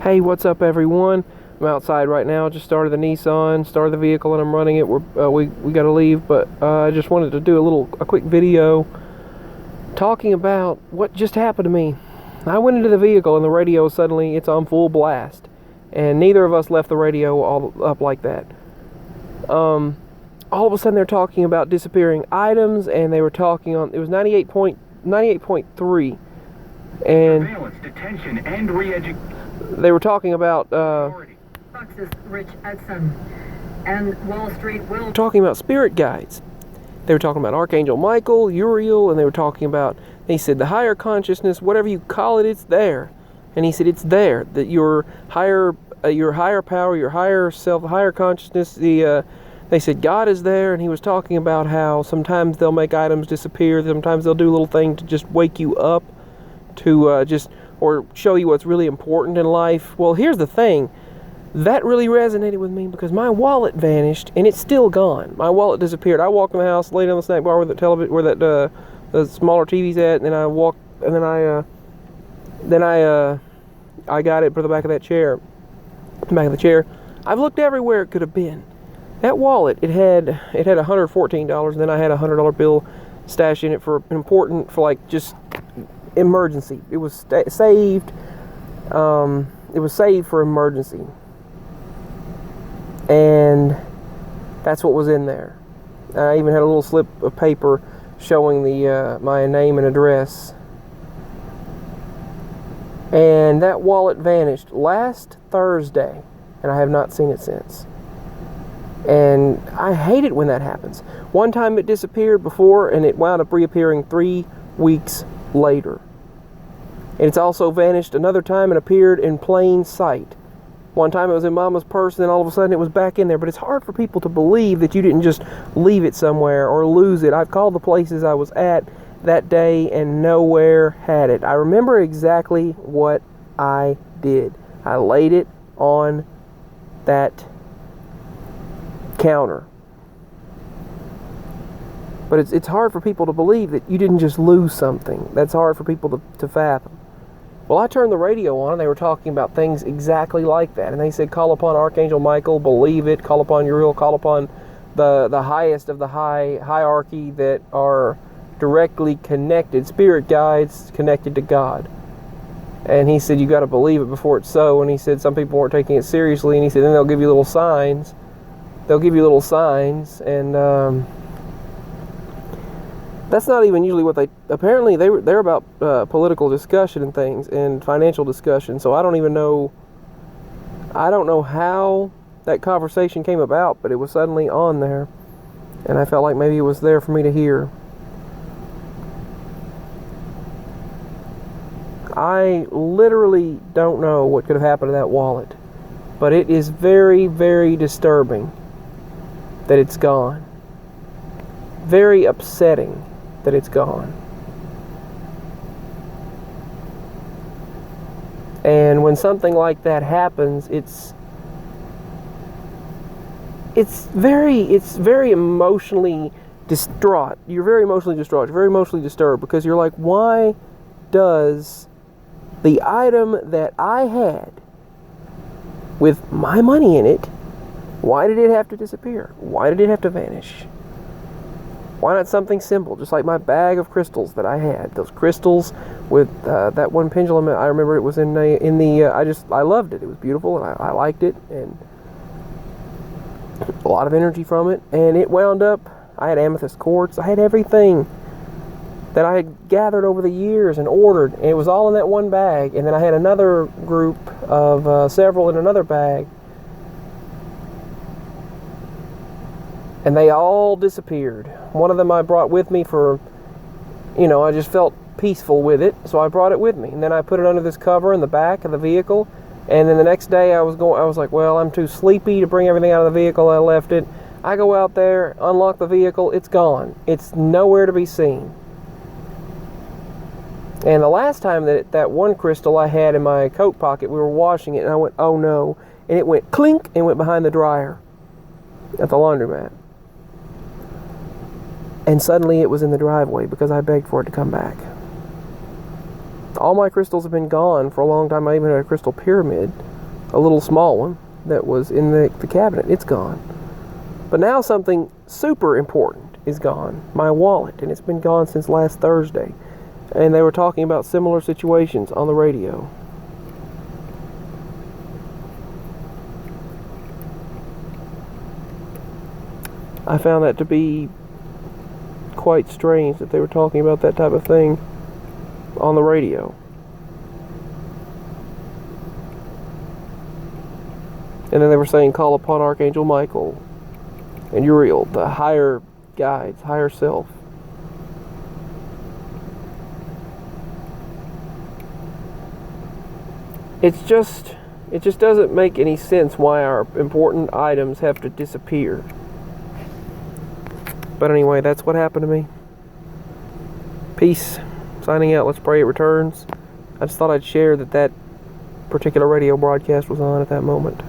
Hey, what's up, everyone? I'm outside right now. Just started the Nissan, started the vehicle, and I'm running it. We got to leave, but I just wanted to do a quick video talking about what just happened to me. I went into the vehicle, and the radio suddenly it's on full blast, and neither of us left the radio all up like that. All of a sudden, they're talking about disappearing items, and they were talking on. It was 98.3, and surveillance, detention, and re-education. They were talking about Fox's Rich Edson and Wall Street will talking about spirit guides. They were talking about Archangel Michael, Uriel, and they were talking about, he said, the higher consciousness, whatever you call it, it's there. And he said it's there, that your higher power, your higher self, higher consciousness, they said God is there. And he was talking about how sometimes they'll make items disappear, sometimes they'll do a little thing to just wake you up, to or show you what's really important in life. Well, here's the thing. That really resonated with me because my wallet vanished and it's still gone. My wallet disappeared. I walked in the house, laid on the snack bar where the television, where the smaller TV's at, and then I walked, and then I got it for the back of that chair, the back of the chair. I've looked everywhere it could have been. That wallet, it had $114, and then I had a $100 bill stashed in it for like just emergency. It was saved. It was saved for emergency, and that's what was in there. I even had a little slip of paper showing my name and address. And that wallet vanished last Thursday, and I have not seen it since. And I hate it when that happens. One time it disappeared before, and it wound up reappearing 3 weeks later. And it's also vanished another time and appeared in plain sight. One time it was in Mama's purse, and then all of a sudden it was back in there. But it's hard for people to believe that you didn't just leave it somewhere or lose it. I've called the places I was at that day and nowhere had it. I remember exactly what I did. I laid it on that counter. But it's hard for people to believe that you didn't just lose something. That's hard for people to fathom. Well, I turned the radio on, and they were talking about things exactly like that. And they said, call upon Archangel Michael, believe it, call upon Uriel, call upon the highest of the hierarchy that are directly connected, spirit guides connected to God. And he said, you got to believe it before it's so. And he said, some people weren't taking it seriously. And he said, then they'll give you little signs. They'll give you little signs, and that's not even usually what apparently they're about political discussion and things and financial discussion. So I don't know how that conversation came about, but it was suddenly on there, and I felt like maybe it was there for me to hear. I literally don't know what could have happened to that wallet, but it is very, very disturbing that it's gone. Very upsetting that it's gone. And when something like that happens, it's very emotionally distraught. You're very emotionally distraught. You're very emotionally disturbed because you're like, why does the item that I had with my money in it, why did it have to disappear? Why did it have to vanish? Why not something simple, just like my bag of crystals that I had? Those crystals with that one pendulum. I remember it was I loved it. It was beautiful, and I liked it, and a lot of energy from it. And it wound up, I had amethyst quartz. I had everything that I had gathered over the years and ordered, and it was all in that one bag. And then I had another group of several in another bag. And they all disappeared. One of them I brought with me for, I just felt peaceful with it, so I brought it with me. And then I put it under this cover in the back of the vehicle. And then the next day I was like, well, I'm too sleepy to bring everything out of the vehicle. I left it. I go out there, unlock the vehicle, it's gone. It's nowhere to be seen. And the last time that one crystal I had in my coat pocket, we were washing it, and I went, oh no. And it went clink and went behind the dryer at the laundromat. And suddenly it was in the driveway because I begged for it to come back. All my crystals have been gone for a long time. I even had a crystal pyramid. a little small one that was in the cabinet. It's gone. But now something super important is gone. My wallet, and it's been gone since last Thursday. And they were talking about similar situations on the radio. I found that to be quite strange that they were talking about that type of thing on the radio. And then they were saying, call upon Archangel Michael and Uriel, the higher guides, higher self. It just doesn't make any sense why our important items have to disappear. But anyway, that's what happened to me. Peace. Signing out. Let's pray it returns. I just thought I'd share that particular radio broadcast was on at that moment.